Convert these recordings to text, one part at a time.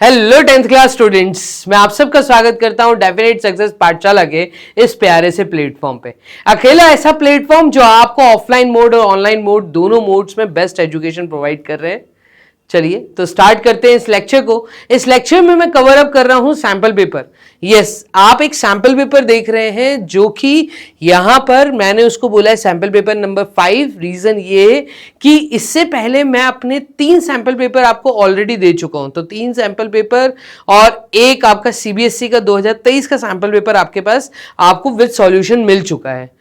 Hello 10th class students, मैं आप सबका स्वागत करता हूं डेफिनेट सक्सेस पाठशाला के इस प्यारे से प्लेटफॉर्म पे। अकेला ऐसा प्लेटफॉर्म जो आपको ऑफलाइन मोड और ऑनलाइन मोड दोनों मोड्स में बेस्ट एजुकेशन प्रोवाइड कर रहे हैं। चलिए तो स्टार्ट करते हैं इस लेक्चर को। इस लेक्चर में मैं कवर अप कर रहा हूं सैंपल पेपर। यस, आप एक सैंपल पेपर देख रहे हैं जो कि यहां पर मैंने उसको बोला है सैंपल पेपर नंबर 5। रीजन ये कि इससे पहले मैं अपने 3 सैंपल पेपर आपको ऑलरेडी दे चुका हूं। तो 3 सैंपल पेपर और एक आपका सीबीएसई का 2023 का सैंपल पेपर आपके पास आपको विद सॉल्यूशन मिल चुका है।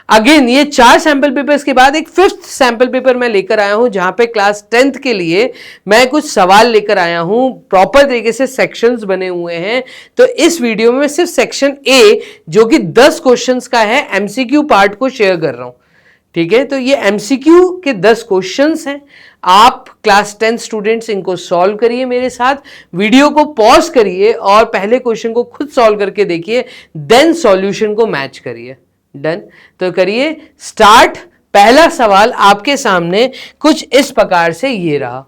अगेन ये 4 सैंपल पेपर्स के बाद एक 5th सैंपल पेपर मैं लेकर आया हूं, जहां पे क्लास 10th के लिए मैं कुछ सवाल लेकर आया हूं। प्रॉपर तरीके से सेक्शंस बने हुए हैं। तो इस वीडियो में मैं सिर्फ सेक्शन ए जो कि 10 क्वेश्चंस का है एमसीक्यू पार्ट को शेयर कर रहा हूं। ठीक है, तो ये एमसीक्यू के 10 क्वेश्चंस हैं। आप क्लास 10 स्टूडेंट्स इनको सॉल्व करिए मेरे साथ, वीडियो को पॉज करिए और पहले क्वेश्चन को खुद सॉल्व करके देखिए, देन सॉल्यूशन को मैच करिए। डन, तो करिए स्टार्ट। पहला सवाल आपके सामने कुछ इस प्रकार से ये रहा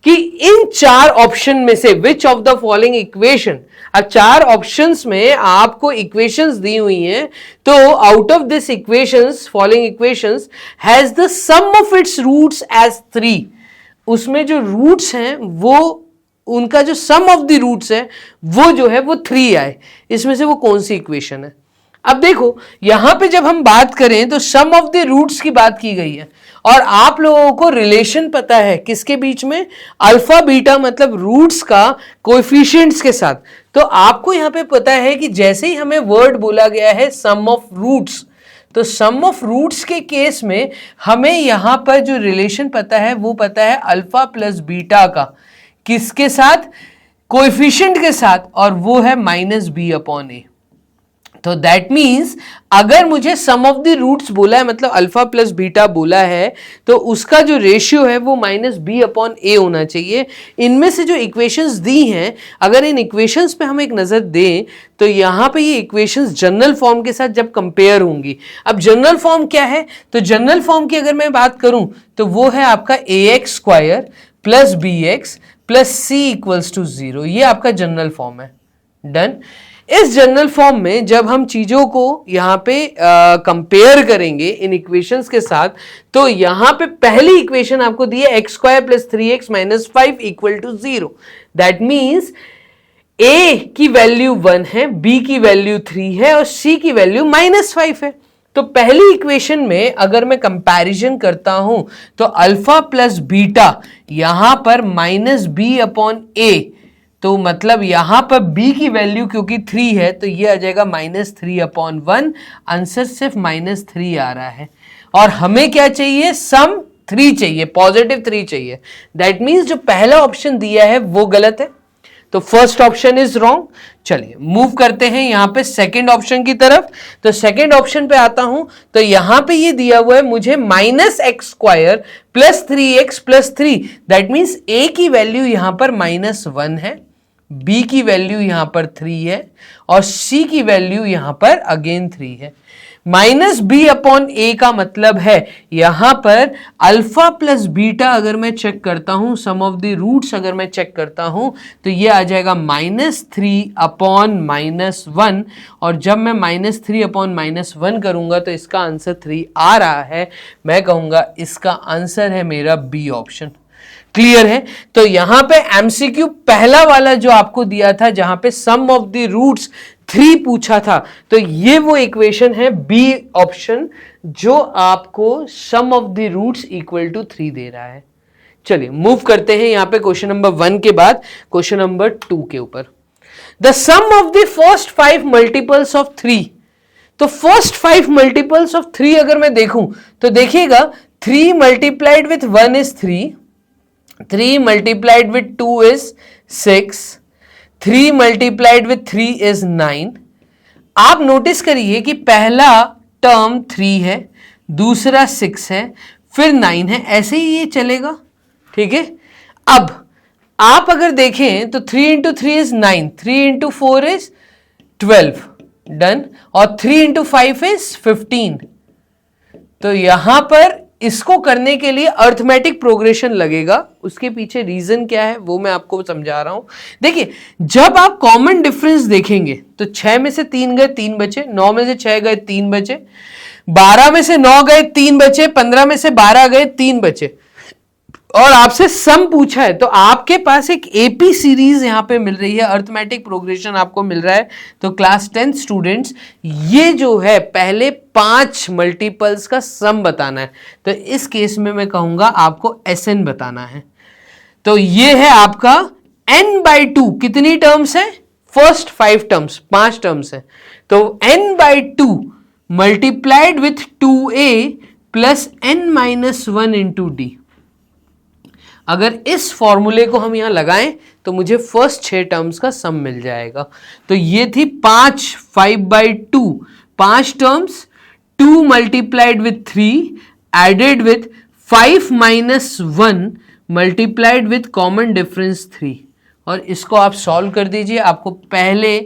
कि इन 4 ऑप्शन में से which of the following equation, अब 4 ऑप्शंस में आपको इक्वेशंस दी हुई हैं। तो out of this equations, following equations has the sum of its roots as 3। उसमें जो रूट्स हैं वो उनका जो सम ऑफ द रूट्स है वो जो है वो 3 आए। इसमें से वो कौन सी इक्वेशन है? अब देखो यहां पे जब हम बात करें तो सम ऑफ द रूट्स की बात की गई है और आप लोगों को रिलेशन पता है किसके बीच में, अल्फा बीटा मतलब रूट्स का कोएफिशिएंट्स के साथ। तो आपको यहां पे पता है कि जैसे ही हमें वर्ड बोला गया है सम ऑफ रूट्स, तो सम ऑफ रूट्स के केस में हमें यहां पर जो रिलेशन पता है वो पता है अल्फा प्लस बीटा का, किसके साथ, कोएफिशिएंट के साथ, और वो है -b/a। तो दैट मीन्स अगर मुझे सम ऑफ द रूट्स बोला है मतलब अल्फा प्लस बीटा बोला है तो उसका जो रेशियो है वो -b/a होना चाहिए। इनमें से जो इक्वेशंस दी हैं, अगर इन इक्वेशंस पे हम एक नजर दें तो यहां पे ये इक्वेशंस जनरल फॉर्म के साथ जब कंपेयर होंगी। अब जनरल फॉर्म क्या है? तो जनरल फॉर्म की अगर मैं बात करूं तो वो है आपका ax² plus bx plus c equals to 0। ये आपका जनरल फॉर्म है। डन। इस जनरल फॉर्म में जब हम चीजों को यहां पे कंपेयर करेंगे इन इक्वेशंस के साथ, तो यहां पे पहली इक्वेशन आपको दी है x² plus 3x minus 5 equal to 0। That means a की वैल्यू 1 है, b की वैल्यू 3 है और c की वैल्यू -5 है। तो पहली इक्वेशन में अगर मैं कंपैरिजन करता हूं तो अल्फा प्लस बीटा यहां पर -b/a, तो मतलब यहां पर b की वैल्यू क्योंकि 3 है तो ये आ जाएगा -3/1। आंसर सिर्फ -3 आ रहा है और हमें क्या चाहिए, सम 3 चाहिए, पॉजिटिव 3 चाहिए। दैट मीन्स जो पहला ऑप्शन दिया है वो गलत है, तो फर्स्ट ऑप्शन इज रॉन्ग। चलिए मूव करते हैं यहां पे सेकंड ऑप्शन की तरफ। तो सेकंड ऑप्शन पे आता हूं तो यहां पे ये दिया हुआ है मुझे -x² plus 3x plus 3। That means a की वैल्यू यहां पर -1 है, b की वैल्यू यहां पर 3 है और c की वैल्यू यहां पर अगेन 3 है। -b/a का मतलब है यहां पर अल्फा प्लस बीटा अगर मैं चेक करता हूं, सम ऑफ द रूट्स अगर मैं चेक करता हूं तो ये आ जाएगा -3/-1। और जब मैं -3/-1 करूंगा तो इसका आंसर 3 आ रहा है। मैं कहूंगा इसका आंसर है मेरा बी ऑप्शन। क्लियर है? तो यहां पे एमसीक्यू पहला वाला जो आपको दिया था जहां पे सम ऑफ द रूट्स 3 पूछा था, तो ये वो इक्वेशन है बी ऑप्शन जो आपको sum of the roots equal to 3 दे रहा है। चलिए मूव करते हैं यहां पे क्वेश्चन नंबर 1 के बाद क्वेश्चन नंबर 2 के ऊपर। The sum of the first 5 multiples of 3। तो फर्स्ट 5 मल्टीपल्स ऑफ 3 अगर मैं देखूं तो देखिएगा 3 multiplied with 1 is 3, 3 multiplied with 2 is 6, 3 multiplied with 3 is 9। आप नोटिस करिए कि पहला टर्म 3 है, दूसरा 6 है, फिर 9 है, ऐसे ही ये चलेगा। ठीक है, अब आप अगर देखें तो 3 into 3 is 9, 3 into 4 is 12। Done. और 3 into 5 is 15। तो यहां पर इसको करने के लिए अर्थमेटिक प्रोग्रेशन लगेगा। उसके पीछे रीजन क्या है वो मैं आपको समझा रहा हूं। देखिए, जब आप कॉमन डिफरेंस देखेंगे तो 6 में से 3 गए 3 बचे, 9 में से 6 गए 3 बचे, 12 में से 9 गए 3 बचे, 15 में से 12 गए 3 बचे, और आपसे सम पूछा है तो आपके पास एक एपी सीरीज यहां पे मिल रही है, अर्थमेटिक प्रोग्रेशन आपको मिल रहा है। तो क्लास 10 स्टूडेंट्स, ये जो है पहले 5 मल्टीपल्स का सम बताना है। तो इस केस में मैं कहूंगा आपको SN बताना है। तो ये है आपका n/2, कितनी टर्म्स है? फर्स्ट 5 टर्म्स, 5 टर्म्स है। तो n/2 multiplied with 2a plus n-1 into D. अगर इस फॉर्मूले को हम यहां लगाएं तो मुझे फर्स्ट 6 टर्म्स का सम मिल जाएगा। तो ये थी 5/2, 5 terms, 2 multiplied with 3 added with 5 - 1 multiplied with common difference 3, और इसको आप सॉल्व कर दीजिए, आपको पहले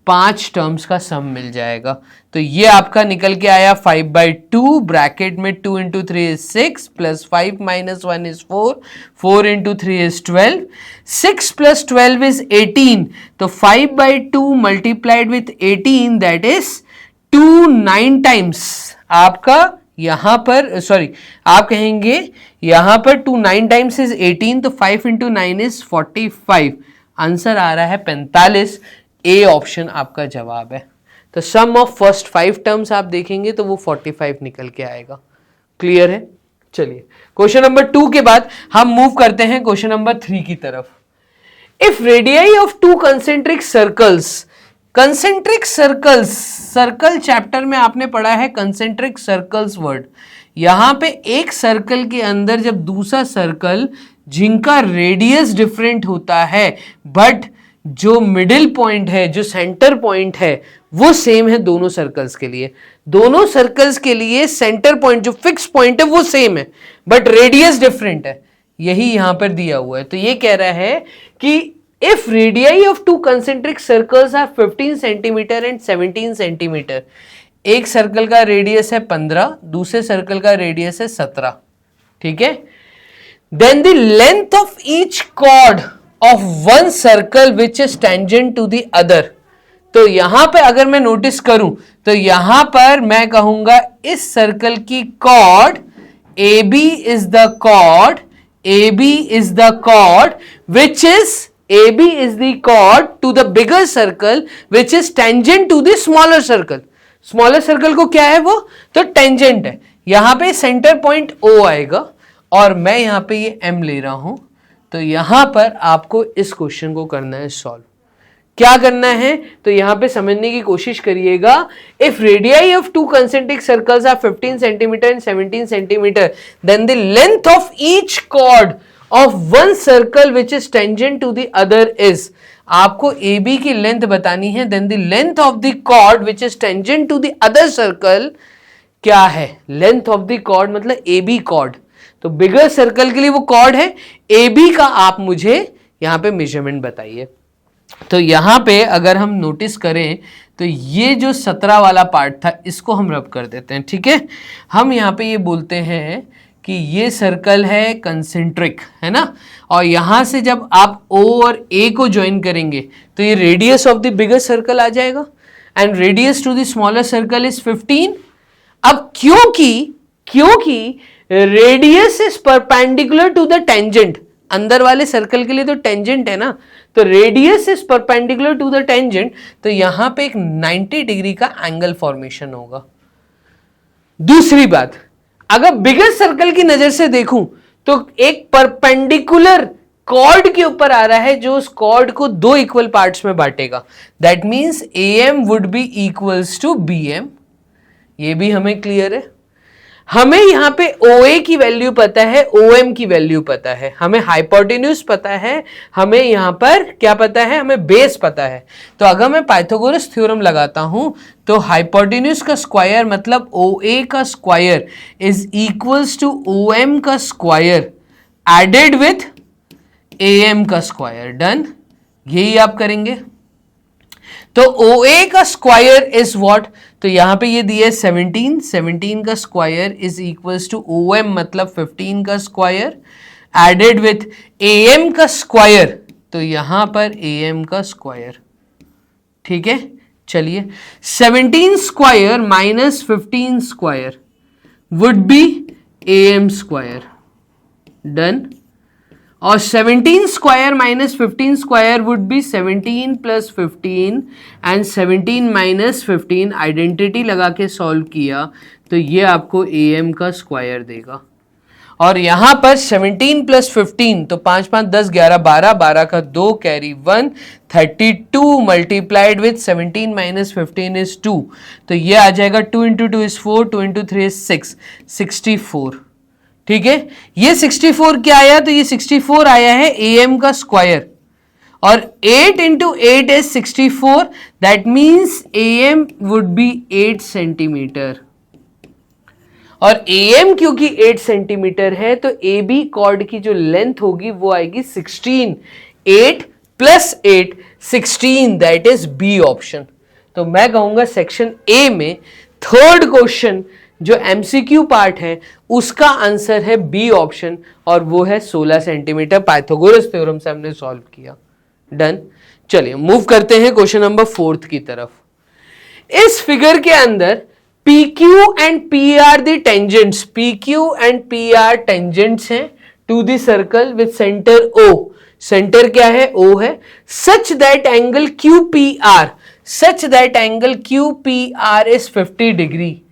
5 टर्म्स का सम मिल जाएगा। तो ये आपका निकल के आया 5/2, ब्रैकेट में 2 × 3 is 6 plus 5 - 1 is 4, 4 × 3 is 12, 6 + 12 is 18। तो 5/2 multiplied with 18 that is 2 9 times. आपका यहां पर सॉरी, आप कहेंगे यहां पर 2 9 टाइम्स इज 18, तो 5 × 9 is 45। आंसर आ रहा है 45। ए ऑप्शन आपका जवाब है। तो सम ऑफ फर्स्ट 5 टर्म्स आप देखेंगे तो वो 45 निकल के आएगा। क्लियर है? चलिए, क्वेश्चन नंबर 2 के बाद हम मूव करते हैं क्वेश्चन नंबर 3 की तरफ। If radii of 2 concentric circles, concentric circles, circle chapter में आपने पढ़ा है कंसेंट्रिक सर्कल्स वर्ड। यहां पे एक सर्कल के अंदर जब दूसरा सर्कल जिनका रेडियस डिफरेंट होता है बट जो मिडिल पॉइंट है, जो सेंटर पॉइंट है वो सेम है दोनों सर्कल्स के लिए। दोनों सर्कल्स के लिए सेंटर पॉइंट जो फिक्स पॉइंट है वो सेम है बट रेडियस डिफरेंट है, यही यहां पर दिया हुआ है। तो ये कह रहा है कि if radii of 2 concentric circles are 15 centimetre and 17 centimetre, एक सर्कल का रेडियस है 15, दूसरे सर्कल का रेडियस है 17, ठीक है। Then the length of each chord of one circle which is tangent to the other. तो यहां पे अगर मैं नोटिस करूं तो यहां पर मैं कहूंगा इस सर्कल की chord AB is the chord, AB is the chord which is AB is the chord to the bigger circle which is tangent to the smaller circle. Smaller circle को क्या है वो? तो tangent है। यहां पे सेंटर पॉइंट O आएगा और मैं यहां पे ये M ले रहा हूं। तो यहां पर आपको इस क्वेश्चन को करना है सॉल्व। क्या करना है? तो यहां पे समझने की कोशिश करिएगा। If radii of 2 concentric circles are 15 centimetre and 17 centimetre, then the length of each chord of one circle which is tangent to the other is, आपको AB की लेंथ बतानी है, then the length of the chord which is tangent to the other circle क्या है? Length of the cord मतलब AB cord. तो बिगर circle के लिए वो कॉर्ड है, AB का आप मुझे यहां पे मेजरमेंट बताइए। तो यहां पे अगर हम नोटिस करें तो ये जो 17 वाला पार्ट था इसको हम रब कर देते हैं, ठीक है। हम यहां पे ये बोलते हैं कि ये सर्कल है कंसेंट्रिक, है ना, और यहां से जब आप O और A को ज्वाइन करेंगे तो ये radius of the bigger circle आ जाएगा and radius to the smaller circle is 15। अब क्योंकि radius is perpendicular to the tangent, अंदर वाले सर्कल के लिए तो टेंजेंट है ना, तो radius is perpendicular to the tangent, तो यहां पे एक 90 डिग्री का एंगल फॉर्मेशन होगा। दूसरी बात, अगर बिगर सर्कल की नजर से देखूं तो एक परपेंडिकुलर कॉर्ड के ऊपर आ रहा है जो उस कॉर्ड को 2 इक्वल पार्ट्स में बांटेगा। That means AM would be equals to BM। ये भी हमें क्लियर है। हमें यहां पे OA की वैल्यू पता है, OM की वैल्यू पता है, हमें हाइपोटेन्यूज पता है, हमें यहां पर क्या पता है? हमें बेस पता है। तो अगर मैं पाइथागोरस थ्योरम लगाता हूं तो हाइपोटेन्यूज का स्क्वायर मतलब OA का square is equals to OM का स्क्वायर एडेड विथ AM का स्क्वायर। डन, यही आप करेंगे। तो OA का स्क्वायर इज व्हाट, तो यहां पे ये दिया है 17, 17 का square is equals to OM मतलब 15 का स्क्वायर एडेड विथ AM का स्क्वायर, तो यहां पर AM का स्क्वायर। ठीक है, चलिए 17 square minus 15 square would be AM square, done. और 17 square minus 15 square would be 17 plus 15 and 17 minus 15, identity लगा के सॉल्व किया तो ये आपको AM का स्क्वायर देगा। और यहां पर 17 प्लस 15 तो 5 5 10 11 12, 12 का 2 carry 1, 32 multiplied with 17 minus 15 is 2, तो ये आ जाएगा 2 इंटू 2 इज 4, 2 इंटू 3 इज 6, 64। ठीक है, ये 64 क्या आया, तो ये 64 आया है AM का स्क्वायर, और 8 into 8 is 64, that means AM would B 8 centimetre. और AM क्योंकि 8 सेंटीमीटर है तो AB कॉर्ड की जो लेंथ होगी वो आएगी 16, 8 plus 8 16, that is B option. तो मैं कहूंगा सेक्शन A में थर्ड क्वेश्चन जो MCQ पार्ट है उसका आंसर है बी ऑप्शन, और वो है 16 सेंटीमीटर, पाइथागोरस थ्योरम से हमने सॉल्व किया। डन, चलिए मूव करते हैं क्वेश्चन नंबर 4 की तरफ। इस फिगर के अंदर PQ and P are the tangents, PQ and P are tangents हैं to the circle with center O, centre क्या है, O है, such that angle QPR, such that angle QPR is 50 degree,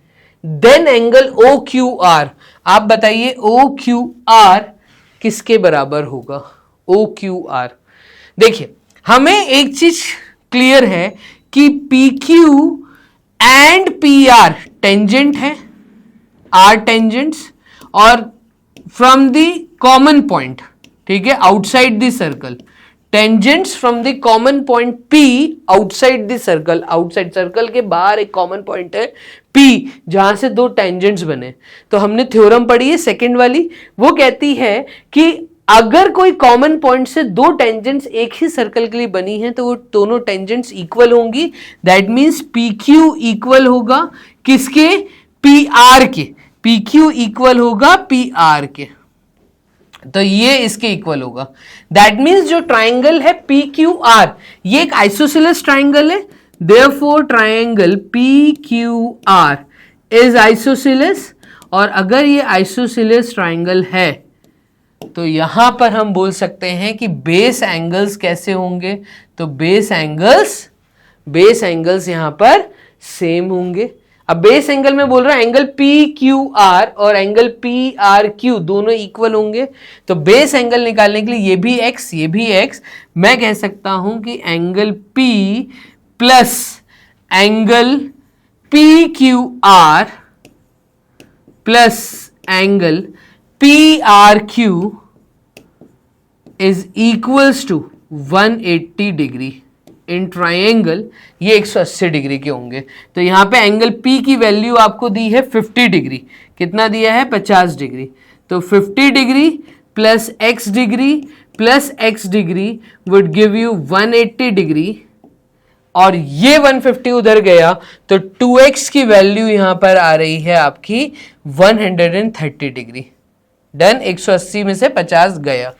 then angle OQR, आप बताइए OQR किसके बराबर होगा, OQR। देखिए हमें एक चीज क्लियर है कि PQ एंड PR टेंजेंट है, आर टेंजेंट्स, और फ्रॉम द कॉमन पॉइंट, ठीक है, outside the circle, tangents from the common point P outside the circle, outside circle के बाहर एक कॉमन पॉइंट है P जहां से दो टेंजेंट्स बने। तो हमने थ्योरम पढ़ी है सेकेंड वाली, वो कहती है कि अगर कोई कॉमन पॉइंट से दो टेंजेंट्स एक ही सर्कल के लिए बनी है तो वो दोनों टेंजेंट्स इक्वल होंगी, दैट मींस PQ इक्वल होगा किसके, PR के, PQ इक्वल होगा PR के, तो ये इसके इक्वल होगा। दैट मींस जो ट्राइंगल है PQR ये एक आइसोसेलेस ट्राइंगल है, therefore triangle PQR is isosceles, और अगर ये आइसोसेलेस ट्राइंगल है तो यहां पर हम बोल सकते हैं कि बेस एंगल्स कैसे होंगे, तो बेस एंगल्स यहां पर सेम होंगे। अब बेस एंगल में बोल रहा हूं एंगल PQR और एंगल PRQ दोनों इक्वल होंगे, तो बेस एंगल निकालने के लिए ये भी x ये भी x, मैं कह सकता हूं कि angle P plus angle PQR plus angle PRQ is equals to 180 degree in triangle, ये 180 डिग्री के होंगे। तो यहां पे एंगल P की वैल्यू आपको दी है 50 डिग्री, कितना दिया है 50 डिग्री, तो 50 degree plus x degree plus x degree would give you 180 degree, और ये 150 उधर गया तो 2x की वैल्यू यहां पर आ रही है आपकी 130 डिग्री। डन, 180 में से 50 गया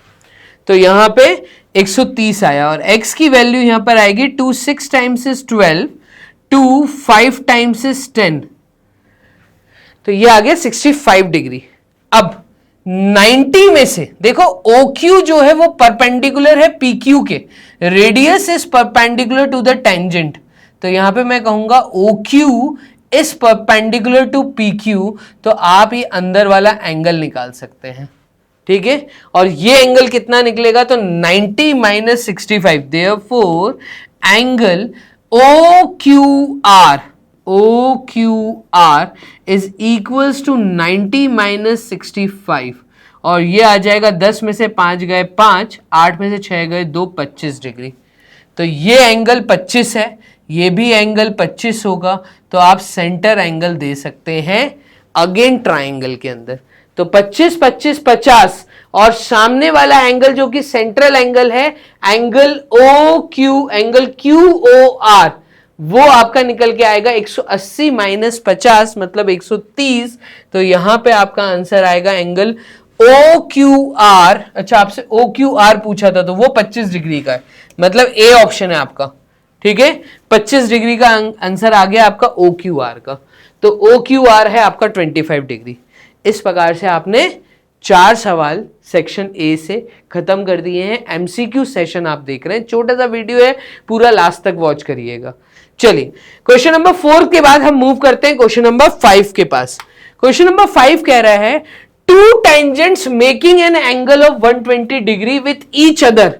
तो यहां पे 130 आया, और x की वैल्यू यहां पर आएगी 2 6 टाइम्स इज 12, 2 5 टाइम्स इज 10, तो ये आ गया 65 डिग्री। अब 90 में से देखो OQ जो है वो परपेंडिकुलर है PQ के, radius is perpendicular to the tangent, तो यहां पे मैं कहूंगा OQ is perpendicular to PQ, तो आप ये अंदर वाला एंगल निकाल सकते हैं। ठीक है, और ये एंगल कितना निकलेगा, तो 90 minus 65, therefore angle OQR is equals to 90 minus 65, और ये आ जाएगा 10 में से 5 गए 5, 8 में से 6 गए 2, 25 डिग्री। तो ये एंगल 25 है, ये भी एंगल 25 होगा, तो आप सेंटर एंगल दे सकते हैं अगेन ट्राइंगल के अंदर। तो 25 25 50 और सामने वाला एंगल जो कि सेंट्रल एंगल है, angle O Q, angle Q O R, वो आपका निकल के आएगा 180 माइनस 50 मतलब 130। तो यहां पे आपका आंसर आएगा एंगल ओ क्यू आर। अच्छा, आपसे ओ क्यू आर पूछा था तो वो 25 डिग्री का है, मतलब ए ऑप्शन है आपका। ठीक है, 25 डिग्री का आंसर आ गया आपका ओ क्यू आर का। तो ओ क्यू आर है आपका 25 डिग्री। इस प्रकार से आपने 4 सवाल सेक्शन ए से खत्म कर दिए हैं। एमसीक्यू सेशन आप देख रहे हैं, छोटा सा वीडियो है, पूरा लास्ट तक वॉच करिएगा। चलिए, क्वेश्चन नंबर 4 के बाद हम मूव करते हैं क्वेश्चन नंबर 5 के पास। क्वेश्चन नंबर 5 कह रहा है to tangents making an angle of 120 degree with each other.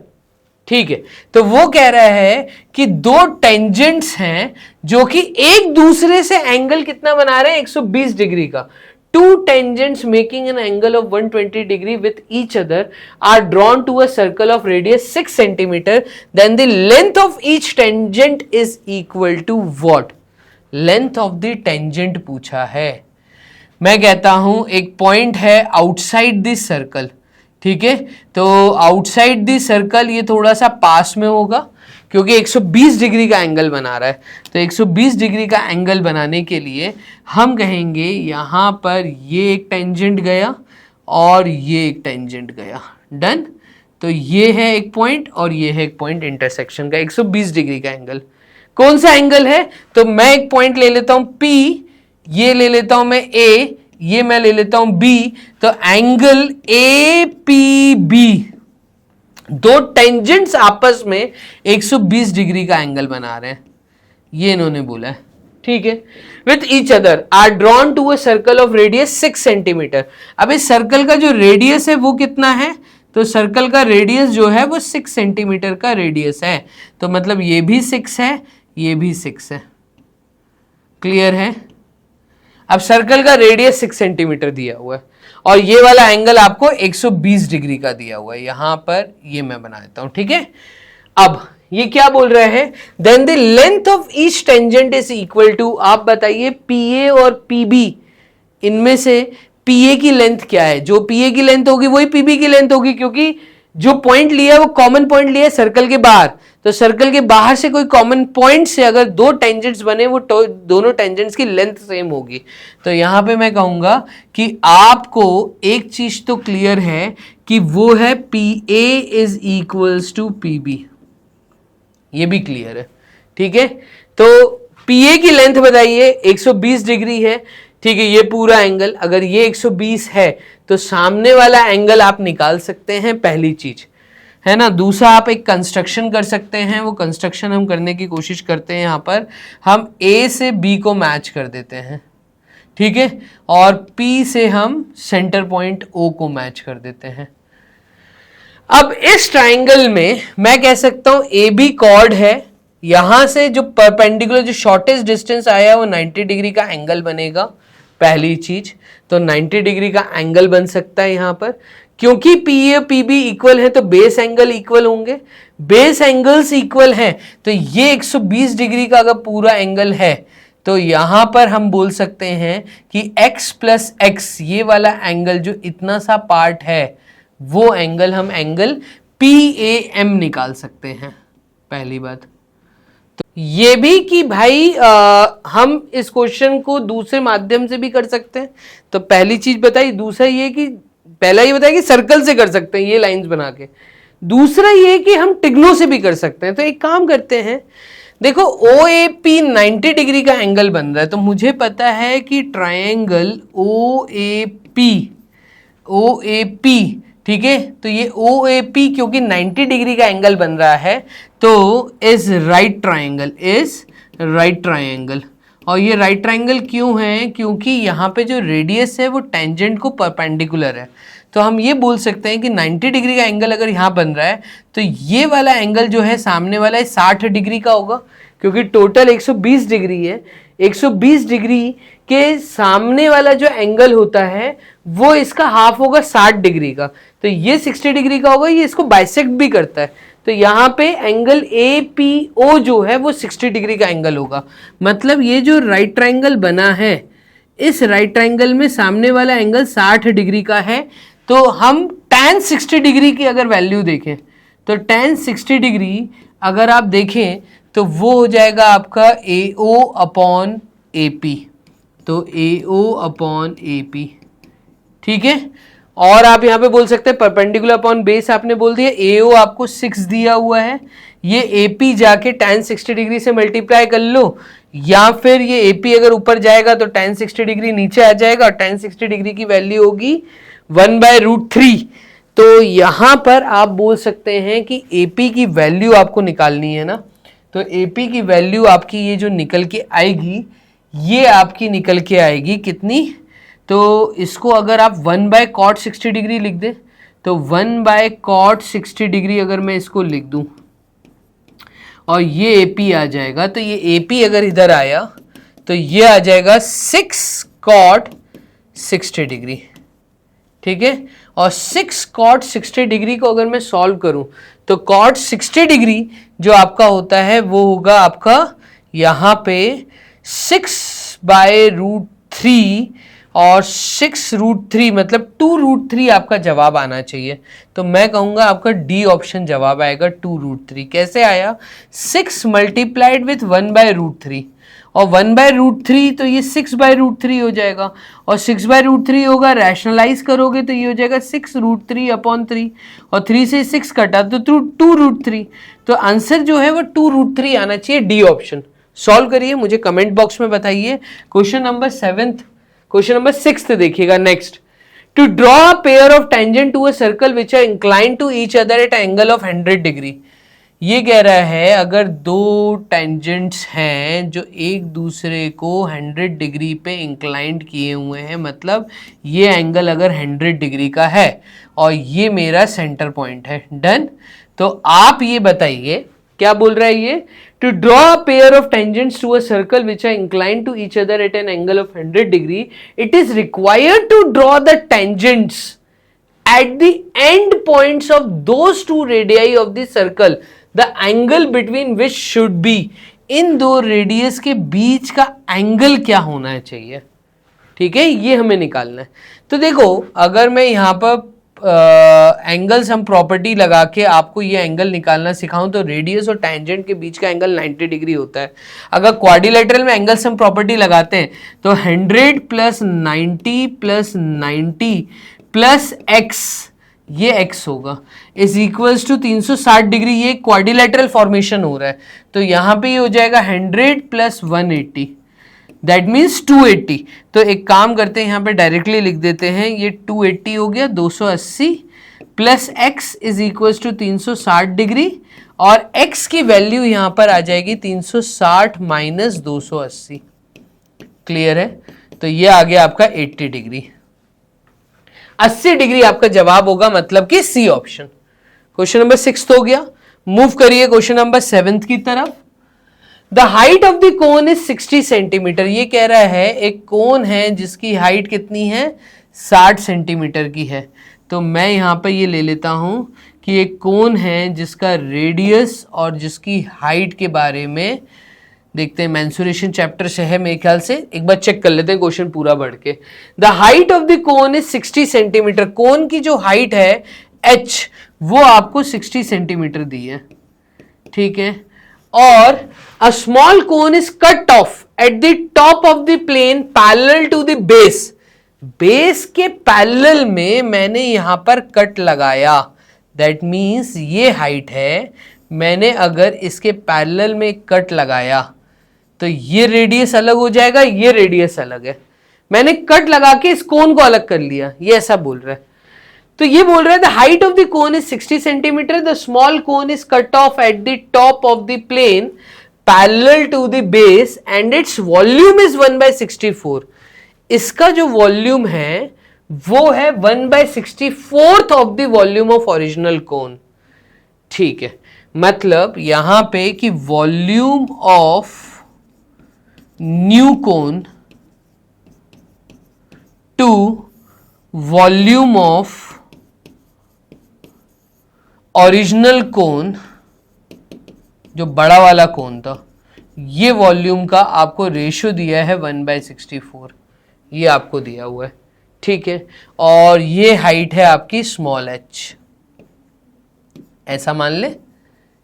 ठीक है, तो वो कह रहा है कि दो टेंजेंट्स हैं जो कि एक दूसरे से एंगल कितना बना रहे हैं, 120 डिग्री का। Two tangents making an angle of 120 degree with each other are drawn to a circle of radius 6 centimeter. Then the length of each tangent is equal to what? Length of the tangent पूछा है। मैं कहता हूं एक point है outside this circle. ठीक है, तो आउटसाइड दिस सर्कल ये थोड़ा सा पास में होगा क्योंकि 120 डिग्री का एंगल बना रहा है। तो 120 डिग्री का एंगल बनाने के लिए हम कहेंगे यहां पर ये एक टेंजेंट गया और ये एक टेंजेंट गया। डन। तो ये है एक पॉइंट और ये है एक पॉइंट इंटरसेक्शन का 120 डिग्री का एंगल। कौन सा एंगल है? तो मैं एक पॉइंट ले लेता हूं P, ये ले लेता हूं मैं A, ये मैं ले लेता हूं B। तो एंगल APB, दो टेंजेंट्स आपस में 120 डिग्री का एंगल बना रहे हैं, ये इन्होंने बोला है। ठीक है, with each other are drawn to a circle of radius 6 centimetre. अब इस सर्कल का जो रेडियस है वो कितना है? तो सर्कल का रेडियस जो है वो 6 सेंटीमीटर का रेडियस है। तो मतलब ये भी 6 है, ये भी 6 है। क्लियर है? अब सर्कल का रेडियस 6 सेंटीमीटर दिया हुआ है और ये वाला एंगल आपको 120 डिग्री का दिया हुआ है। यहां पर ये मैं बना देता हूं। ठीक है, अब ये क्या बोल रहे हैं? Then the length of each tangent is equal to, आप बताइए PA और PB, इनमें से PA की लेंथ क्या है? जो PA की लेंथ होगी वही PB की लेंथ होगी, क्योंकि जो पॉइंट लिया है वो कॉमन पॉइंट लिया है सर्कल के बाहर। तो सर्कल के बाहर से कोई कॉमन पॉइंट से अगर दो टेंजेंट्स बने, वो दोनों टेंजेंट्स की लेंथ सेम होगी। तो यहां पे मैं कहूंगा कि आपको एक चीज तो क्लियर है कि वो है PA is equals to PB, ये भी क्लियर है। ठीक है, तो PA की लेंथ बताइए, 120 डिग्री है। ठीक है, ये पूरा एंगल अगर ये 120 है तो सामने वाला एंगल आप निकाल सकते हैं, पहली चीज है ना। दूसरा, आप एक कंस्ट्रक्शन कर सकते हैं, वो कंस्ट्रक्शन हम करने की कोशिश करते हैं। यहां पर हम A से B को मैच कर देते हैं। ठीक है, और P से हम सेंटर पॉइंट O को मैच कर देते हैं। अब इस ट्राइंगल में मैं कह सकता हूं AB कॉर्ड है, यहां से जो परपेंडिकुलर जो शॉर्टेस्ट डिस्टेंस आया वो 90 डिग्री का एंगल बनेगा, पहली चीज। तो 90 डिग्री का एंगल बन सकता है यहां पर, क्योंकि PA PB इक्वल है तो बेस एंगल इक्वल होंगे। बेस एंगल्स इक्वल हैं तो ये 120 डिग्री का अगर पूरा एंगल है तो यहां पर हम बोल सकते हैं कि x प्लस एक्स, ये वाला एंगल जो इतना सा पार्ट है वो एंगल हम एंगल PAM निकाल सकते हैं, पहली बात। तो ये भी कि भाई हम इस क्वेश्चन को दूसरे माध्यम से भी कर सकते हैं। तो पहली चीज बताई। दूसरा ये कि पहला ये बताया कि सर्कल से कर सकते हैं ये लाइंस बना के। दूसरा ये कि हम टिग्नो से भी कर सकते हैं। तो एक काम करते हैं, देखो OAP 90 डिग्री का एंगल बन रहा है, तो मुझे पता है कि ट्रायंगल OAP, ठीक है, तो ये OAP क्योंकि 90 डिग्री का एंगल बन रहा है तो इज राइट ट्रायंगल। और ये राइट ट्रायंगल क्यों है? क्योंकि यहाँ पे जो रेडियस है वो टेंजेंट को परपेंडिकुलर है। तो हम ये बोल सकते हैं कि 90 डिग्री का एंगल अगर यहाँ बन रहा है तो ये वाला एंगल जो है सामने वाला है 60 डिग्री का होगा, क्योंकि टोटल 120 डिग्री है। 120 डिग्री के सामने वाला जो एंगल होता है वो इसका हाफ होगा 60 डिग्री का। तो ये 60 डिग्री का होगा, ये इसको बाइसेक्ट भी करता है। तो यहाँ पे एंगल APO जो है वो 60 डिग्री का एंगल होगा। मतलब ये जो राइट ट्रायंगल बना है इस राइट ट्राइंगल में सामने वाला एंगल 60 डिग्री का है, तो हम tan 60 डिग्री की अगर वैल्यू देखें तो tan 60 डिग्री अगर आप देखें तो वो हो जाएगा आपका AO अपॉन AP, तो AO अपॉन AP, ठीक है। और आप यहां पे बोल सकते हैं परपेंडिकुलर अपॉन बेस, आपने बोल दिया, AO आपको 6 दिया हुआ है, ये AP जाके tan 60 डिग्री से मल्टीप्लाई कर लो, या फिर ये AP अगर ऊपर जाएगा तो tan 60 डिग्री नीचे आ जाएगा और tan 60 डिग्री की वैल्यू होगी 1/√3। तो यहां पर आप बोल सकते हैं कि AP की वैल्यू आपको निकालनी है ना, तो AP की वैल्यू आपकी ये जो निकल के आएगी, ये आपकी निकल के आएगी कितनी, तो इसको अगर आप 1/cot 60 डिग्री लिख दें तो 1/cot 60 डिग्री अगर मैं इसको लिख दूं और ये AP आ जाएगा, तो ये AP अगर इधर आया तो ये आ जाएगा 6cot 60 डिग्री, ठीक है। और 6cot 60 डिग्री को अगर मैं सॉल्व करूं तो cot 60 डिग्री जो आपका होता है वो होगा आपका यहां पे 6/√3, और 6√3 मतलब 2√3 आपका जवाब आना चाहिए। तो मैं कहूंगा आपका डी ऑप्शन जवाब आएगा 2√3। कैसे आया, 6 मल्टीप्लाइड विथ 1/√3, और 1/√3 तो ये 6/√3 हो जाएगा, और 6/√3 होगा, रैशनलाइज करोगे तो ये हो जाएगा 6√3 अपॉन 3, और 3 से 6 कटा तो 2√3। तो आंसर जो है वो 2√3 आना चाहिए, डी ऑप्शन। सॉल्व करिए, मुझे कमेंट बॉक्स में बताइए। क्वेश्चन नंबर 7, क्वेश्चन नंबर 6 देखिएगा next. To draw a pair of tangent to a circle which are inclined to each other at angle of 100 degree. ये कह रहा है अगर दो टेंजेंट्स हैं जो एक दूसरे को 100 डिग्री पे इंक्लाइंड किए हुए हैं, मतलब ये एंगल अगर 100 डिग्री का है और ये मेरा सेंटर पॉइंट है, डन। तो आप ये बताइए क्या बोल रहा है ये, to draw a pair of tangents to a circle which are inclined to each other at an angle of 100 degree, it is required to draw the tangents at the end points of those two radii of the circle, the angle between which should be, इन दो radius के बीच का angle क्या होना चाहिए, ठीक है, ये हमें निकालना है। तो देखो अगर मैं यहाँ पर एंगल्स हम प्रॉपर्टी लगा के आपको ये एंगल निकालना सिखाऊं तो रेडियस और टैंजेंट के बीच का एंगल 90 डिग्री होता है। अगर क्वाड्रिलेटरल में एंगल्स हम प्रॉपर्टी लगाते हैं तो 100 प्लस 90 प्लस 90 प्लस x, ये x होगा, इज इक्वल्स टू 360 डिग्री। ये क्वाड्रिलेटरल फॉर्मेशन हो रहा है तो यहां पे ये हो जाएगा 100 प्लस 180, दैट मीन्स 280। तो एक काम करते हैं, यहां पे डायरेक्टली लिख देते हैं, ये 280 हो गया, 280 plus x is equals to 360 degree, और x की वैल्यू यहां पर आ जाएगी 360 माइनस 280। क्लियर है, तो ये आ गया आपका 80 डिग्री, 80 डिग्री आपका जवाब होगा, मतलब कि सी ऑप्शन। क्वेश्चन नंबर 6 हो गया। मूव करिए क्वेश्चन नंबर 7 की तरफ। The height of the cone is 60 centimetre. ये कह रहा है एक कोन है जिसकी हाइट कितनी है, 60 सेंटीमीटर की है। तो मैं यहां पर ये ले लेता हूं कि एक कोन है जिसका रेडियस और जिसकी हाइट के बारे में देखते हैं, मेंसुरेशन चैप्टर से है मेरे ख्याल से, एक बार चेक कर लेते हैं क्वेश्चन पूरा बढ़ के। The height of the cone is 60 centimetre. Cone की जो हाइट है h वो आपको 60 सेंटीमीटर दी है, ठीक है। और a small cone is cut off at the top of the plane parallel to the base. Base के पैरेलल में मैंने यहां पर कट लगाया, दैट मीन्स ये हाइट है, मैंने अगर इसके पैरेलल में कट लगाया तो ये रेडियस अलग हो जाएगा, ये रेडियस अलग है। मैंने कट लगा के इस कोन को अलग कर लिया, ये ऐसा बोल रहा है। तो ये बोल रहा है the height of the cone is 60 centimetre, the small cone is cut off at the top of the plane parallel to the base and its volume is 1/64। इसका जो वॉल्यूम है वो है 1/64 of the volume of original cone, ठीक है। मतलब यहां पे कि volume of new cone to volume of original cone, जो बड़ा वाला कोन था, ये वॉल्यूम का आपको रेशियो दिया है 1/64, ये आपको दिया हुआ है, ठीक है। और ये हाइट है आपकी स्मॉल h, ऐसा मान ले,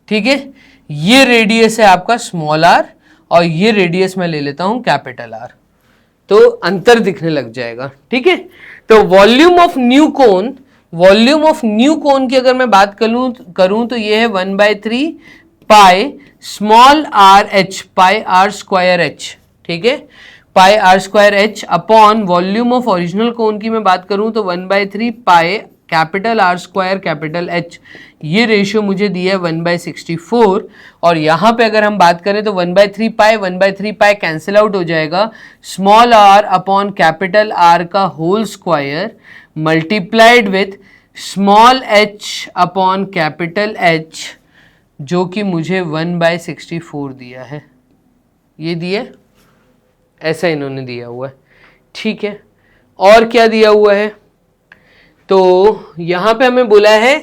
ठीक है। ये रेडियस है आपका स्मॉल r और ये रेडियस मैं ले लेता हूं कैपिटल R, तो अंतर दिखने लग जाएगा, ठीक है। तो volume of new cone, volume of new cone की अगर मैं बात करूं तो ये है 1/3 pi small r h, pi r square h, ठीक है, pi r square h upon volume of original cone की मैं बात करूं तो 1/3 pi capital R square capital H। ये रेशियो मुझे दिया है 1/64 और यहाँ पे अगर हम बात करें तो 1/3 पाई कैंसिल आउट हो जाएगा, small r upon capital R का whole square multiplied with small h upon capital H, जो कि मुझे 1/64 दिया है। ये दिया, ऐसा इन्होंने दिया हुआ है, ठीक है। और क्या दिया हुआ है, तो यहां पे हमें बोला है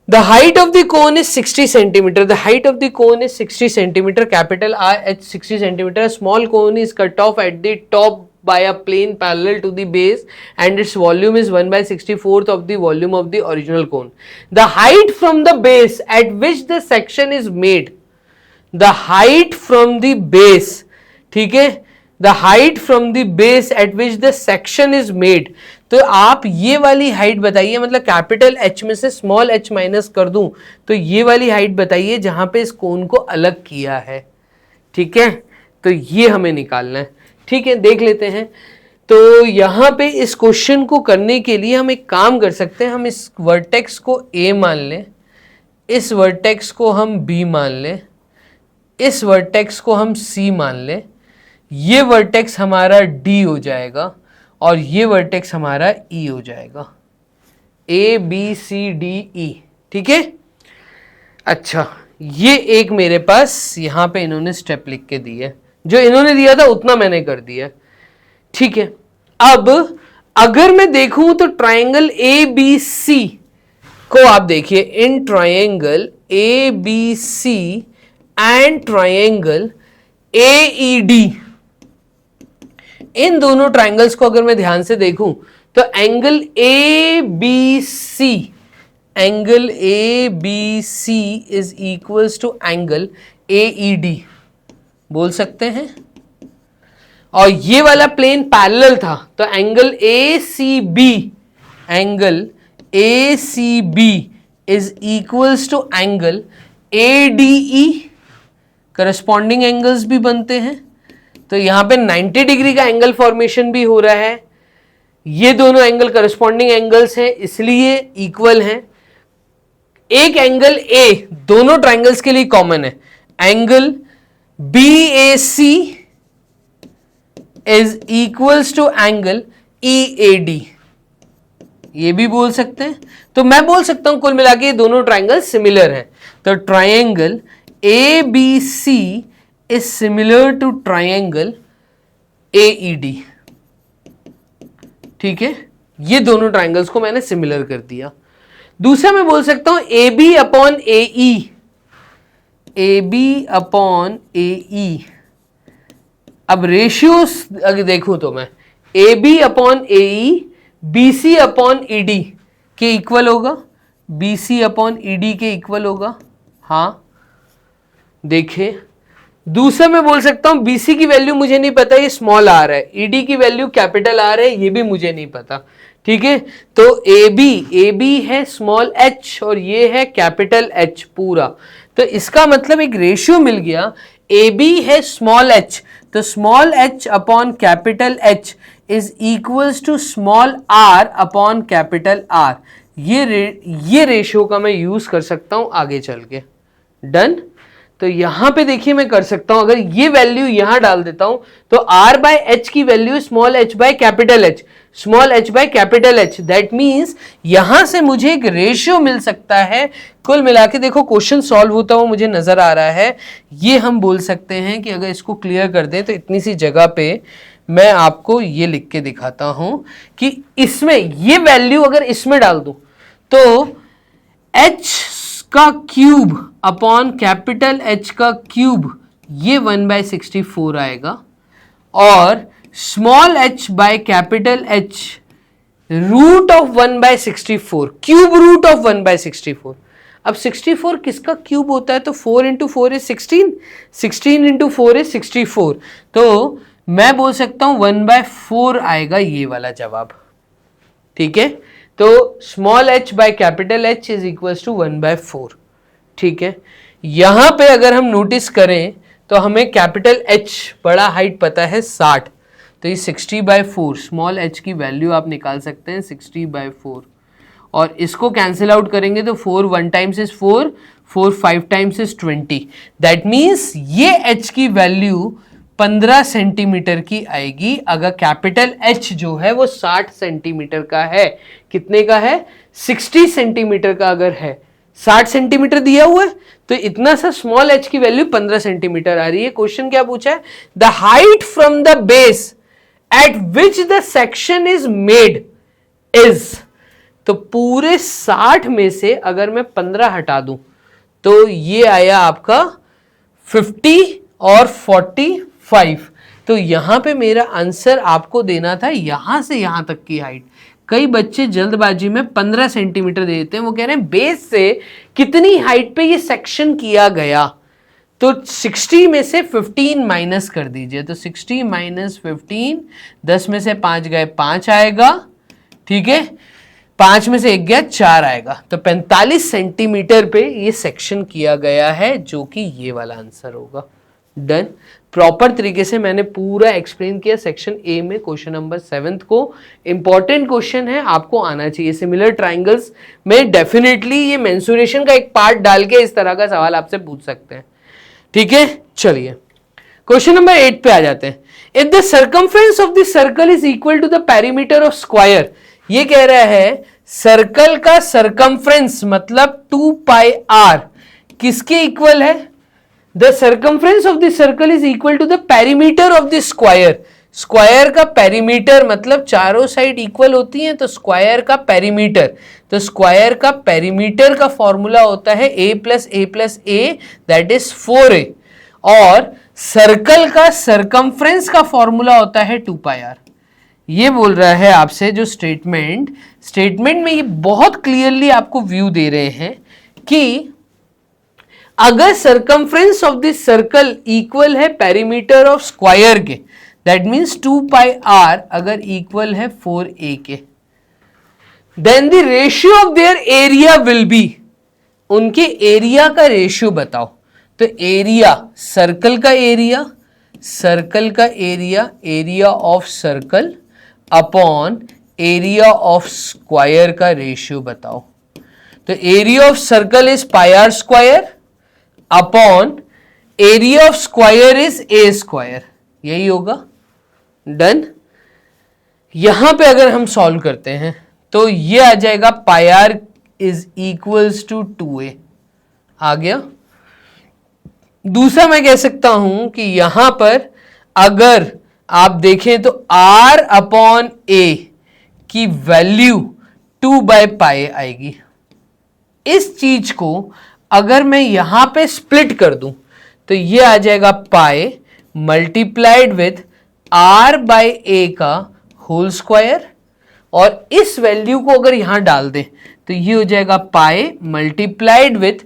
the height of the cone is 60 centimetre, the height of the cone is 60 centimetre, capital R H 60 centimetre, small cone is cut off at the top by a plane parallel to the base and its volume is 1/64 of the volume of the original cone. The height from the base at which the section is made, the height from the base, ठीक है, the height from the base at which the section is made, तो आप ये वाली height बताइए, मतलब capital H में से स्मॉल h माइनस कर दूं तो ये वाली हाइट बताइए जहां पे इस कोन को अलग किया है, ठीक है। तो ये हमें निकालना है, ठीक है। देख लेते हैं, तो यहां पे इस क्वेश्चन को करने के लिए हम एक काम कर सकते हैं, हम इस वर्टेक्स को A मान लें, इस वर्टेक्स को हम B मान लें, इस वर्टेक्स को हम C मान लें, ये वर्टेक्स हमारा D हो जाएगा और ये वर्टेक्स हमारा E हो जाएगा, A B C D E, ठीक है। अच्छा, ये एक मेरे पास यहां पे इन्होंने स्टेप लिख के दी है, जो इन्होंने दिया था उतना मैंने कर दिया, ठीक है। अब अगर मैं देखूं तो ट्रायंगल ABC को आप देखिए, in triangle ABC and triangle AED, इन दोनों ट्रायंगल्स को अगर मैं ध्यान से देखूं तो angle ABC, angle ABC is equals to angle AED बोल सकते हैं, और ये वाला प्लेन पैरेलल था तो angle ACB, angle ACB is equals to angle ADE, corresponding angles भी बनते हैं, तो यहां पे 90 डिग्री का एंगल फॉर्मेशन भी हो रहा है, ये दोनों एंगल करस्पॉन्डिंग एंगल्स हैं इसलिए इक्वल हैं। एक एंगल A दोनों ट्रायंगल्स के लिए कॉमन है, angle BAC is equals to angle EAD, ये भी बोल सकते हैं। तो मैं बोल सकता हूं कुल मिला के दोनों ट्रायंगल सिमिलर हैं, तो triangle ABC is similar to triangle AED, ठीक है। ये दोनों ट्रायंगल्स को मैंने सिमिलर कर दिया। दूसरा मैं बोल सकता हूं AB upon AE, AB upon AE, अब रेशियोस अगर देखूं तो मैं AB upon AE BC upon ED के इक्वल होगा, BC अपॉन ED के इक्वल होगा, हाँ देखिए। दूसरा मैं बोल सकता हूं BC की वैल्यू मुझे नहीं पता, ये स्मॉल r है, ED की वैल्यू कैपिटल R है, ये भी मुझे नहीं पता, ठीक है। तो AB है स्मॉल h और ये है कैपिटल H पूरा, तो इसका मतलब एक रेशियो मिल गया, AB है स्मॉल h, तो small h upon capital H is equals to small r upon capital R। ये रेशियो का मैं यूज कर सकता हूं आगे चल के, डन। तो यहां पे देखिए मैं कर सकता हूं, अगर ये वैल्यू यहां डाल देता हूं तो R बाय H की value small h by capital H, small h by capital H, that means यहां से मुझे एक रेशियो मिल सकता है। कुल मिला के देखो क्वेश्चन सॉल्व होता हुआ मुझे नजर आ रहा है, ये हम बोल सकते हैं कि अगर इसको क्लियर कर दें तो इतनी सी जगह पे मैं आपको ये लिख के दिखाता हूं कि इसमें ये वैल्यू अगर इसमें डाल दूं तो h का क्यूब अपॉन कैपिटल H का क्यूब ये 1/64 आएगा, और small h by capital H root of 1/64, cube root of 1/64। अब 64 किसका क्यूब होता है? तो 4 इंटू 4 इज 16, 16 इंटू 4 इज 64। तो मैं बोल सकता हूं 1/4 आएगा ये वाला जवाब। ठीक है, तो small h by capital H is equals to 1/4। ठीक है, यहां पे अगर हम नोटिस करें तो हमें कैपिटल H बड़ा हाइट पता है 60, तो ये 60/4 स्मॉल h की वैल्यू आप निकाल सकते हैं 60/4, और इसको कैंसिल आउट करेंगे तो 4 1 times is 4, 4 5 times is 20। That means ये h की वैल्यू 15 सेंटीमीटर की आएगी अगर कैपिटल H जो है वो 60 सेंटीमीटर का है। कितने का है? 60 सेंटीमीटर का अगर है, 60 सेंटीमीटर दिया हुआ है, तो इतना सा स्मॉल h की वैल्यू 15 सेंटीमीटर आ रही है। क्वेश्चन क्या पूछा है? The height from the base eight which the section is made is, तो पूरे 60 में से अगर मैं 15 हटा दूं तो ये आया आपका 50 और 45। तो यहां पे मेरा आंसर आपको देना था यहां से यहां तक की हाइट। कई बच्चे जल्दबाजी में 15 सेंटीमीटर दे देते हैं, वो कह रहे हैं बेस से कितनी हाइट पे ये सेक्शन किया गया, तो 60 में से 15 माइनस कर दीजिए। तो 60 माइनस 15, 10 में से 5 गए 5 आएगा। ठीक है, 5 में से 1 गया 4 आएगा, तो 45 सेंटीमीटर पे ये सेक्शन किया गया है, जो कि ये वाला आंसर होगा। डन। प्रॉपर तरीके से मैंने पूरा एक्सप्लेन किया सेक्शन ए में क्वेश्चन नंबर 7 को। इंपॉर्टेंट क्वेश्चन है, आपको आना चाहिए। सिमिलर ट्राइंगल्स में डेफिनेटली ये मेंसुरेशन का एक पार्ट डाल के इस तरह का सवाल आपसे पूछ सकते हैं। ठीक है, चलिए क्वेश्चन नंबर 8 पे आ जाते हैं। If the circumference of the circle is equal to the perimeter of square, ये कह रहा है सर्कल का सर्कमफ्रेंस मतलब 2 पाई r किसके इक्वल है? The circumference of the circle is equal to the perimeter of the square. Square का perimeter मतलब चारों साइड इक्वल होती हैं, तो स्क्वायर का पेरीमीटर, तो स्क्वायर का पेरीमीटर का फॉर्मूला होता है a plus A plus A, that is 4a, और सर्कल का सर्कमफ्रेंस का फॉर्मूला होता है 2 पाई r। ये बोल रहा है आपसे जो स्टेटमेंट में ये बहुत क्लियरली आपको व्यू दे रहे हैं कि अगर circumference of this circle equal है पेरीमीटर ऑफ स्क्वायर के, दैट मीन्स 2 पाई r अगर इक्वल है 4a के, then the ratio of their area will be, उनके एरिया का रेशियो बताओ। तो एरिया, सर्कल का area, area of circle upon area of square का रेशियो बताओ। तो area of circle is pi R square upon area of square is A square, यही होगा। डन। यहां पे अगर हम सॉल्व करते हैं तो ये आ जाएगा pi R is equals to 2a, आ गया। दूसरा मैं कह सकता हूं कि यहां पर अगर आप देखें तो r अपॉन a की वैल्यू 2 बाय पाई आएगी। इस चीज को अगर मैं यहां पे स्प्लिट कर दूं तो ये आ जाएगा pi multiplied with r by a का होल स्क्वायर, और इस वैल्यू को अगर यहां डाल दें तो ये हो जाएगा pi multiplied with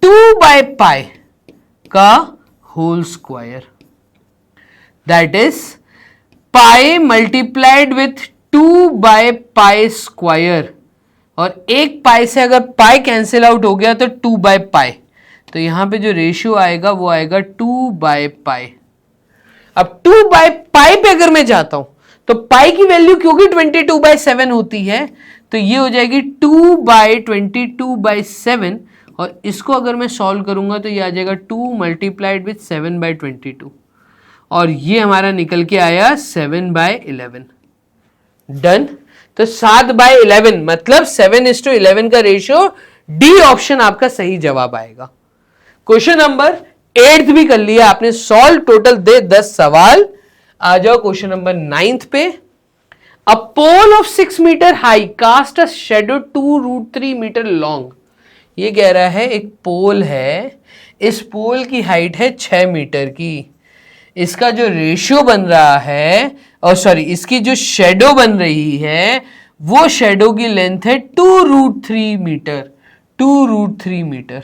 2 by pi का whole square, that is pi multiplied with 2 by pi square, और एक पाई से अगर पाई कैंसिल आउट हो गया तो 2 बाय पाई, तो यहां पे जो रेशियो आएगा वो आएगा 2 बाय पाई। अब 2 बाय पाई पे अगर मैं जाता हूं तो पाई की वैल्यू क्योंकि 22/7 होती है, तो ये हो जाएगी 2 बाय 22/7, और इसको अगर मैं सॉल्व करूंगा तो ये आ जाएगा 2 मल्टीप्लाइड विथ 7/22, और ये हमारा निकल के आया 7/11। डन। तो 7/11 मतलब 7:11 का रेशियो, डी ऑप्शन आपका सही जवाब आएगा। क्वेश्चन नंबर 8 भी कर लिया आपने सॉल्व, टोटल दे 10 सवाल। आ जाओ क्वेश्चन नंबर 9 पे। A pole of 6 metre high cast a shadow 2√3 metre long. ये कह रहा है एक पोल है, इस पोल की हाइट है 6 मीटर की, इसका जो रेशियो बन रहा है सॉरी इसकी जो शेडो बन रही है वो शेडो की लेंथ है 2√3 मीटर, 2√3 मीटर।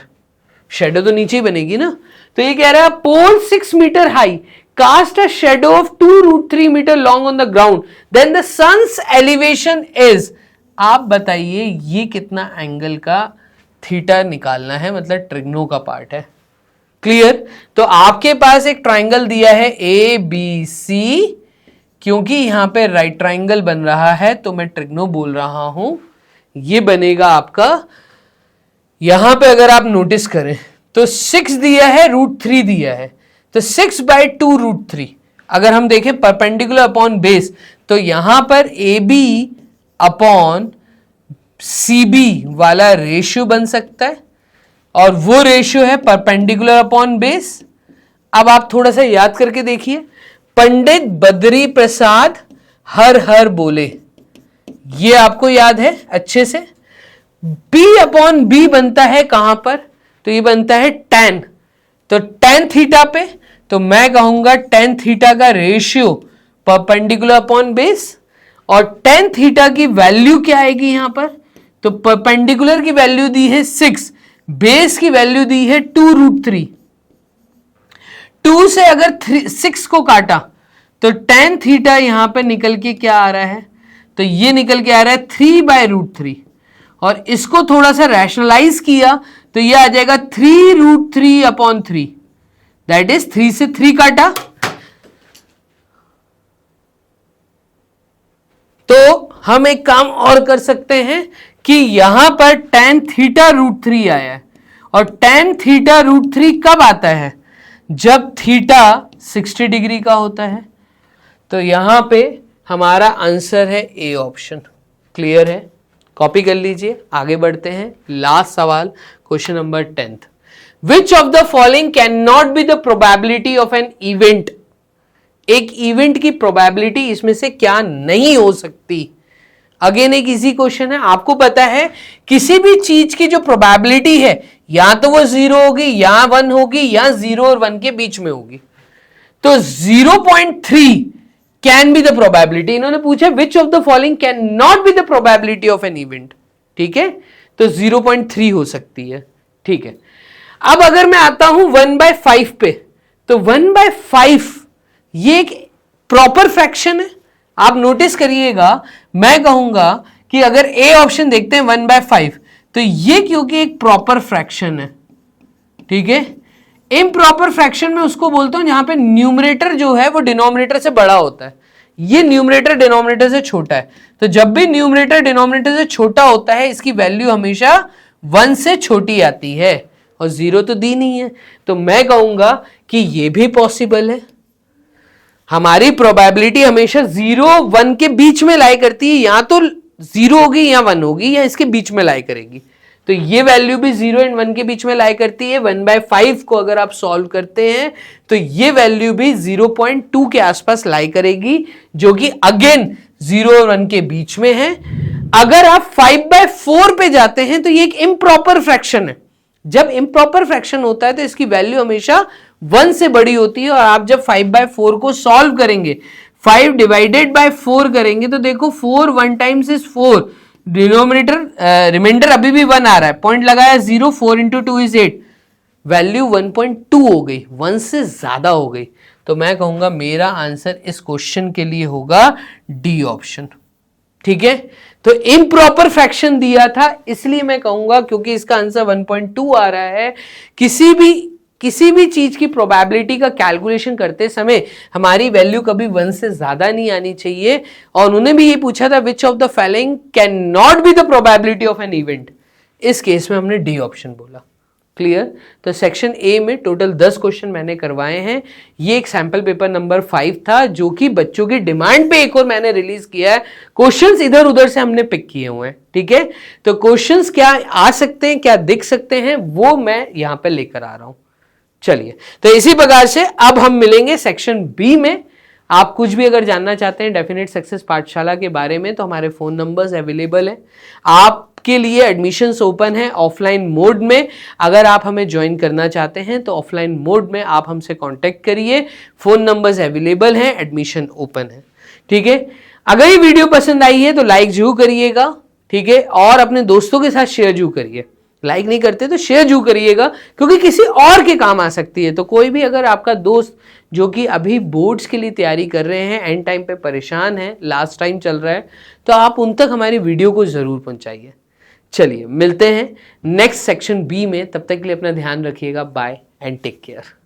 शेडो तो नीचे ही बनेगी ना, तो ये कह रहा है pole 6 metre high cast a shadow of 2√3 metre long on the ground, then the sun's elevation is. आप बताइए ये कितना एंगल का थीटा निकालना है, मतलब ट्रिग्नो का पार्ट है। क्लियर? तो आपके पास एक ट्राइंगल दिया है ए बी सी, क्योंकि यहां पे राइट ट्राइंगल बन रहा है तो मैं ट्रिग्नो बोल रहा हूं। ये बनेगा आपका, यहां पे अगर आप नोटिस करें तो 6 दिया है, √3 दिया है, तो 6/2√3। अगर हम देखें परपेंडिकुलर अपॉन बेस, तो यहां पर A B upon C B वाला रेशियो बन सकता है, और वो रेशियो है परपेंडिकुलर अपॉन बेस। अब आप थोड़ा सा याद करके देखिए, पंडित बद्री प्रसाद हर हर बोले, ये आपको याद है अच्छे से। B अपॉन बी बनता है कहां पर, तो ये बनता है tan, तो tan थीटा पे, तो मैं कहूंगा tan थीटा का रेशियो परपेंडिकुलर अपॉन बेस, और tan थीटा की वैल्यू क्या आएगी यहां पर, तो परपेंडिकुलर की वैल्यू दी है 6, बेस की वैल्यू दी है 2√3। 2 से अगर 6 को काटा तो tan थीटा यहां पे निकल के क्या आ रहा है, तो ये निकल के आ रहा है 3/√3, और इसको थोड़ा सा रैशनलाइज किया तो ये आ जाएगा 3√3/3, दैट इज 3 से 3 काटा, तो हम एक काम और कर सकते हैं कि यहां पर tan थीटा √3 आया है, और tan थीटा √3 कब आता है, जब थीटा 60 डिग्री का होता है। तो यहां पे हमारा आंसर है ए ऑप्शन। क्लियर है? कॉपी कर लीजिए, आगे बढ़ते हैं। लास्ट सवाल, question number 10th। Which of the following can not be the probability of an event. एक इवेंट की प्रोबेबिलिटी इसमें से क्या नहीं हो सकती। अगेन एक इजी क्वेश्चन है, आपको पता है किसी भी चीज की जो प्रोबेबिलिटी है या तो वो 0 होगी या 1 होगी या 0 और 1 के बीच में होगी। तो 0.3 कैन बी द प्रोबेबिलिटी। इन्होंने पूछा which of the following can not be the probability of an event. ठीक है, तो 0.3 हो सकती है। ठीक है, अब अगर मैं आता हूं 1/5 पे, तो 1/5 ये एक प्रॉपर फ्रैक्शन है। आप नोटिस करिएगा, मैं कहूंगा कि अगर ए ऑप्शन देखते हैं 1/5, तो ये क्योंकि एक प्रॉपर फ्रैक्शन है। ठीक है, इम्प्रॉपर फ्रैक्शन में उसको बोलता हूं जहां पे न्यूमरेटर जो है वो डिनोमिनेटर से बड़ा होता है, ये न्यूमरेटर डिनोमिनेटर से छोटा है। तो जब भी न्यूमरेटर डिनोमिनेटर से छोटा होता है, इसकी वैल्यू हमेशा 1 से छोटी आती है, और 0 तो दी नहीं है। तो मैं कहूंगा कि ये भी पॉसिबल है। हमारी प्रोबेबिलिटी हमेशा 0-1 के बीच में लाई करती है, या तो 0 होगी या 1 होगी, या इसके बीच में लाई करेगी। तो ये वैल्यू भी 0 और 1 के बीच में लाई करती है। 1/5 को अगर आप सॉल्व करते हैं तो ये वैल्यू भी 0.2 के आसपास लाई करेगी, जो कि अगेन 0 और 1 के बीच में है। अगर आप 5/4 पे जाते हैं तो ये एक इम्प्रॉपर फ्रैक्शन है। जब इम्प्रॉपर फ्रैक्शन होता है तो इसकी वैल्यू हमेशा 1 से बड़ी होती है, और आप जब 5/4 को सॉल्व करेंगे, 5 डिवाइडेड बाय 4 करेंगे, तो देखो 4 1 टाइम्स इज 4, डिनोमिनेटर रिमाइंडर अभी भी 1 आ रहा है, पॉइंट लगाया 0, 4 इंटू 2 इज 8, वैल्यू 1.2 हो गई, 1 से ज्यादा हो गई। तो मैं कहूंगा मेरा आंसर इस क्वेश्चन के लिए होगा डी ऑप्शन। ठीक है, तो इम्प्रॉपर फ्रैक्शन दिया था, इसलिए मैं कहूंगा क्योंकि इसका आंसर 1.2 आ रहा है। किसी भी चीज की प्रोबेबिलिटी का कैलकुलेशन करते समय हमारी वैल्यू कभी 1 से ज्यादा नहीं आनी चाहिए। और उन्होंने भी ये पूछा था which of the following can not be the probability of an event. इस केस में हमने डी ऑप्शन बोला। क्लियर? तो सेक्शन ए में टोटल 10 क्वेश्चन मैंने करवाए हैं। ये एक सैंपल पेपर नंबर 5 था, जो कि बच्चों की डिमांड पे एक और मैंने रिलीज किया है। क्वेश्चंस इधर उधर से हमने पिक किए हुए हैं। ठीक है, तो क्वेश्चंस क्या आ सकते हैं, क्या दिख सकते हैं, वो मैं यहां पे लेकर आ रहा हूं। चलिए, तो इसी प्रकार से अब हम मिलेंगे सेक्शन बी में। आप कुछ भी अगर जानना चाहते हैं डेफिनेट सक्सेस पाठशाला के बारे में, तो हमारे फोन नंबर्स अवेलेबल हैं। आपके लिए एडमिशन्स ओपन है ऑफलाइन मोड में। अगर आप हमें ज्वाइन करना चाहते हैं तो ऑफलाइन मोड में आप हमसे कांटेक्ट करिए। फोन नंबर्स अवेलेबल हैं, एडमिशन ओपन है। ठीक है, अगर ये वीडियो पसंद आई है तो लाइक जरूर करिएगा, ठीक है, और अपने दोस्तों के साथ शेयर जरूर करिए। लाइक नहीं करते तो शेयर जरूर करिएगा, क्योंकि किसी और के काम आ सकती है। तो कोई भी अगर आपका दोस्त जो कि अभी बोर्ड्स के लिए तैयारी कर रहे हैं, एंड टाइम पे परेशान है, लास्ट टाइम चल रहा है, तो आप उन तक हमारी वीडियो को जरूर पहुंचाइए। चलिए मिलते हैं नेक्स्ट सेक्शन बी में, तब तक के लिए अपना ध्यान रखिएगा। Bye and take care.